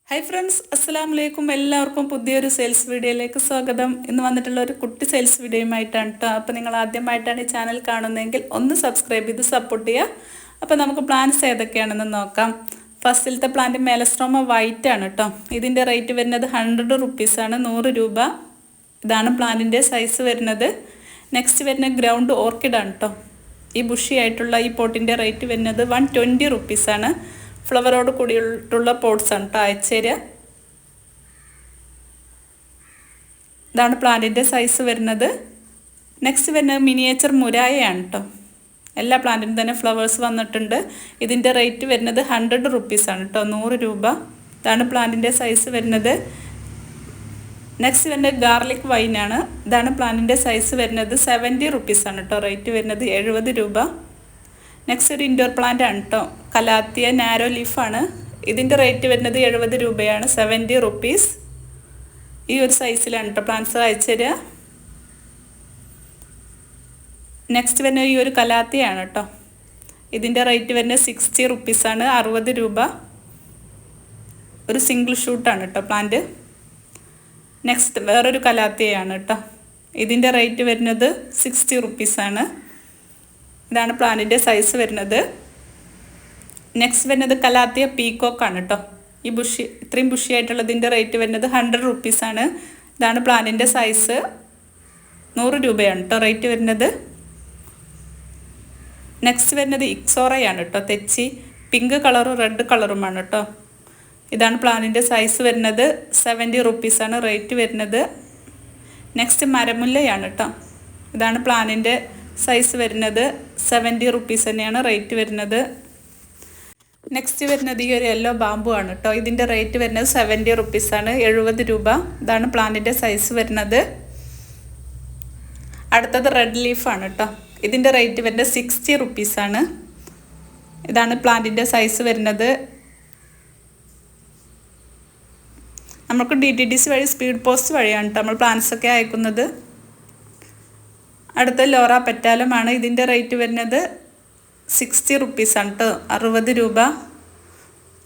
Hi friends, അസ്സലാമു അലൈക്കും. എല്ലാവർക്കും പുതിയൊരു സെയിൽസ് വീഡിയോയിലേക്ക് സ്വാഗതം. ഇന്ന് വന്നിട്ടുള്ള ഒരു കുട്ടി സെയിൽസ് വീഡിയോയുമായിട്ടാണ് കേട്ടോ. അപ്പോൾ നിങ്ങൾ ആദ്യമായിട്ടാണ് ഈ ചാനൽ കാണുന്നതെങ്കിൽ ഒന്ന് സബ്സ്ക്രൈബ് ചെയ്ത് സപ്പോർട്ട് ചെയ്യുക. അപ്പോൾ നമുക്ക് പ്ലാന്റ്സ് ഏതൊക്കെയാണെന്ന് നോക്കാം. ഫസ്റ്റിലത്തെ പ്ലാന്റ് മെലസ്ട്രോമ വൈറ്റ് ആണ് കേട്ടോ. ഇതിൻ്റെ റേറ്റ് വരുന്നത് 100 റുപ്പീസാണ്, 100 രൂപ. ഇതാണ് പ്ലാന്റിൻ്റെ സൈസ് വരുന്നത്. നെക്സ്റ്റ് വരുന്ന ഗ്രൗണ്ട് ഓർക്കിഡാണ് കേട്ടോ. ഈ ബുഷി ആയിട്ടുള്ള ഈ പോട്ടിൻ്റെ റേറ്റ് വരുന്നത് 120 റുപ്പീസാണ്. ഫ്ലവറോട് കൂടിയിട്ടുള്ള പോട്ട്സ് ആണ് കേട്ടോ അയച്ചുതരിക. ഇതാണ് പ്ലാന്റിൻ്റെ സൈസ് വരുന്നത്. നെക്സ്റ്റ് വരുന്നത് മിനിയേച്ചർ മുരായയാണ് കേട്ടോ. എല്ലാ പ്ലാന്റിനും തന്നെ ഫ്ലവേഴ്സ് വന്നിട്ടുണ്ട്. ഇതിൻ്റെ റേറ്റ് വരുന്നത് 100 റുപ്പീസാണ് കേട്ടോ, 100 രൂപ. ഇതാണ് പ്ലാന്റിൻ്റെ സൈസ് വരുന്നത്. നെക്സ്റ്റ് വരുന്നത് ഗാർലിക് വൈനാണ്. ഇതാണ് പ്ലാന്റിൻ്റെ സൈസ് വരുന്നത്. 70 റുപ്പീസാണ് കേട്ടോ, റേറ്റ് വരുന്നത് 70 രൂപ. നെക്സ്റ്റ് ഒരു ഇൻഡോർ പ്ലാന്റ് ആണ് കേട്ടോ, കലാത്തിയ നാരോ ലീഫാണ്. ഇതിൻ്റെ റേറ്റ് വരുന്നത് 70 രൂപയാണ്, 70 റുപ്പീസ്. ഈ ഒരു സൈസിലാണ് കേട്ടോ പ്ലാന്റ്സ് അയച്ചു തരിക. നെക്സ്റ്റ് വരുന്നത് ഈ ഒരു കലാത്തിയാണ് കേട്ടോ. ഇതിൻ്റെ റേറ്റ് വരുന്നത് 60 റുപ്പീസാണ്, 60 രൂപ. ഒരു സിംഗിൾ ഷൂട്ടാണ് കേട്ടോ പ്ലാന്റ്. നെക്സ്റ്റ് വേറൊരു കലാത്തിയാണ് കേട്ടോ. ഇതിൻ്റെ റേറ്റ് വരുന്നത് 60 റുപ്പീസാണ്. ഇതാണ് പ്ലാന്റിൻ്റെ സൈസ് വരുന്നത്. നെക്സ്റ്റ് വരുന്നത് കലാത്തിയ പീക്കോക്കാണ് കേട്ടോ. ഈ ബുഷി ഇത്രയും ബുഷി ആയിട്ടുള്ളതിൻ്റെ റേറ്റ് വരുന്നത് 100 റുപ്പീസാണ്. ഇതാണ് പ്ലാന്റിൻ്റെ സൈസ്. 100 രൂപയാണ് കേട്ടോ റേറ്റ് വരുന്നത്. നെക്സ്റ്റ് വരുന്നത് ഇക്സോറയാണ് കേട്ടോ. തെച്ചി പിങ്ക് കളറും റെഡ് കളറുമാണ് കേട്ടോ. ഇതാണ് പ്ലാന്റിൻ്റെ സൈസ് വരുന്നത്. 70 റുപ്പീസാണ് റേറ്റ് വരുന്നത്. നെക്സ്റ്റ് മരമുല്ലയാണ് കേട്ടോ. ഇതാണ് പ്ലാന്റിൻ്റെ സൈസ് വരുന്നത്. 70 റുപ്പീസ് തന്നെയാണ് റേറ്റ് വരുന്നത്. നെക്സ്റ്റ് വരുന്നത് ഈ ഒരു യെല്ലോ ബാമ്പു ആണ് കേട്ടോ. ഇതിൻ്റെ റേറ്റ് വരുന്നത് 70 റുപ്പീസാണ്, 70 രൂപ. ഇതാണ് പ്ലാന്റിൻ്റെ സൈസ് വരുന്നത്. അടുത്തത് റെഡ് ലീഫാണ് കേട്ടോ. ഇതിൻ്റെ റേറ്റ് വരുന്നത് 60 റുപ്പീസാണ്. ഇതാണ് പ്ലാന്റിൻ്റെ സൈസ് വരുന്നത്. നമുക്ക് DTDC വഴി സ്പീഡ് പോസ്റ്റ് വഴിയാണ് കേട്ടോ നമ്മൾ പ്ലാന്റ്സൊക്കെ അയക്കുന്നത്. അടുത്ത ലോറ പെറ്റാലമാണ്. ഇതിൻ്റെ റേറ്റ് വരുന്നത് 60 റുപ്പീസാണ് കേട്ടോ, 60 രൂപ.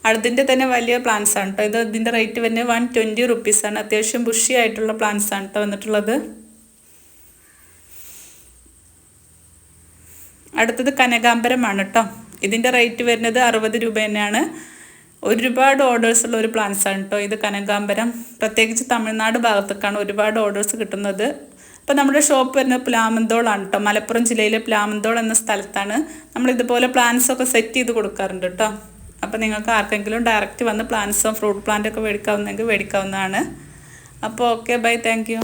അടുത്തിൻ്റെ തന്നെ വലിയ പ്ലാന്റ്സ് ആണ് കേട്ടോ. ഇതിൻ്റെ റേറ്റ് വരുന്നത് 120 റുപ്പീസാണ്. അത്യാവശ്യം ബുഷി ആയിട്ടുള്ള പ്ലാന്റ്സ് ആണ് കേട്ടോ വന്നിട്ടുള്ളത്. അടുത്തത് കനകാംബരമാണ് കേട്ടോ. ഇതിൻ്റെ റേറ്റ് വരുന്നത് 60 രൂപ തന്നെയാണ്. ഒരുപാട് ഓർഡേഴ്സ് ഉള്ള ഒരു പ്ലാന്റ്സ് ആണ് കേട്ടോ ഇത് കനകാംബരം. പ്രത്യേകിച്ച് തമിഴ്നാട് ഭാഗത്തേക്കാണ് ഒരുപാട് ഓർഡേഴ്സ് കിട്ടുന്നത്. അപ്പോൾ നമ്മുടെ ഷോപ്പ് വരുന്നത് പ്ലാമന്തോളാണ് കേട്ടോ. മലപ്പുറം ജില്ലയിലെ പ്ലാമന്തോൾ എന്ന സ്ഥലത്താണ്. നമ്മളിതുപോലെ പ്ലാന്റ്സൊക്കെ സെറ്റ് ചെയ്ത് കൊടുക്കാറുണ്ട് കേട്ടോ. അപ്പോൾ നിങ്ങൾക്ക് ആർക്കെങ്കിലും ഡയറക്റ്റ് വന്ന് പ്ലാന്റ്സോ ഫ്രൂട്ട് പ്ലാന്റൊക്കെ മേടിക്കാവുന്നെങ്കിൽ മേടിക്കാവുന്നതാണ്. അപ്പോൾ ഓക്കെ, ബൈ, താങ്ക് യു.